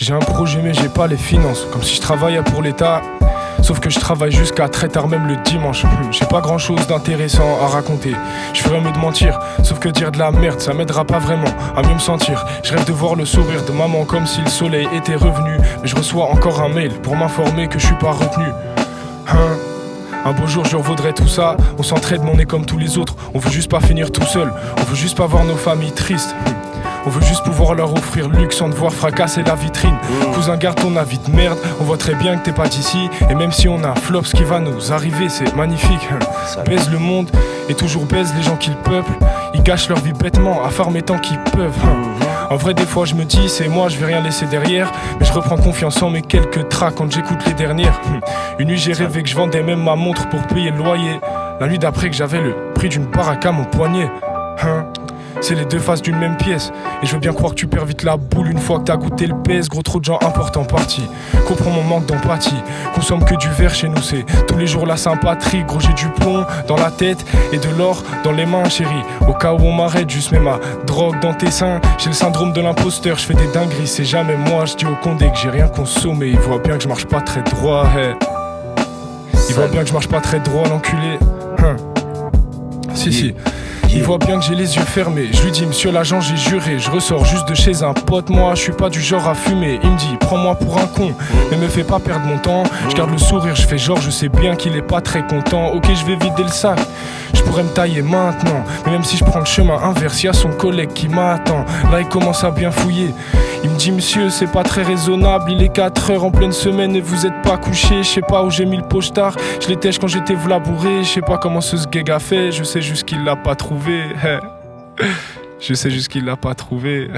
J'ai un projet mais j'ai pas les finances, comme si je travaillais pour l'État. Sauf que je travaille jusqu'à très tard, même le dimanche. J'ai pas grand chose d'intéressant à raconter. Je ferais mieux de mentir, sauf que dire de la merde, ça m'aidera pas vraiment à mieux me sentir. Je rêve de voir le sourire de maman comme si le soleil était revenu. Mais je reçois encore un mail pour m'informer que je suis pas retenu. Un beau jour je revaudrai tout ça. On s'entraide mais on est comme tous les autres. On veut juste pas finir tout seul. On veut juste pas voir nos familles tristes. On veut juste pouvoir leur offrir luxe sans devoir fracasser la vitrine. Cousin, garde ton avis de merde. On voit très bien que t'es pas d'ici. Et même si on a flop, ce qui va nous arriver c'est magnifique. Baise le monde et toujours baise les gens qui le peuplent. Ils gâchent leur vie bêtement à farmer tant qu'ils peuvent. En vrai des fois je me dis c'est moi, je vais rien laisser derrière. Mais je reprends confiance en mes quelques tracks quand j'écoute les dernières. Une nuit j'ai rêvé que je vendais même ma montre pour payer le loyer. La nuit d'après que j'avais le prix d'une baraque à mon poignet. C'est les deux faces d'une même pièce. Et je veux bien croire que tu perds vite la boule une fois que t'as goûté le pèse. Gros, trop de gens importants partis. Comprends mon manque d'empathie. Consomme que du verre chez nous, c'est tous les jours la sympathie. Gros, j'ai du plomb dans la tête et de l'or dans les mains, chérie. Au cas où on m'arrête, juste mets ma drogue dans tes seins. J'ai le syndrome de l'imposteur, je fais des dingueries. C'est jamais moi, je dis au condé que j'ai rien consommé. Il voit bien que je marche pas très droit, hey. Il voit bien que je marche pas très droit, l'enculé. Si. Il voit bien que j'ai les yeux fermés. Je lui dis monsieur l'agent j'ai juré. Je ressors juste de chez un pote. Moi je suis pas du genre à fumer. Il me dit prends-moi pour un con, mais me fais pas perdre mon temps. Je garde le sourire, je fais genre je sais bien qu'il est pas très content. Ok je vais vider le sac, je pourrais me tailler maintenant. Mais même si je prends le chemin inverse, y'a son collègue qui m'attend. Là il commence à bien fouiller. Il me dit monsieur c'est pas très raisonnable. Il est 4 heures en pleine semaine et vous êtes pas couché. Je sais pas où j'ai mis le pochetard. Je l'étèche quand j'étais vlabouré. Je sais pas comment ce sgeg a fait. Je sais juste qu'il l'a pas trouvé. Je sais juste qu'il l'a pas trouvé.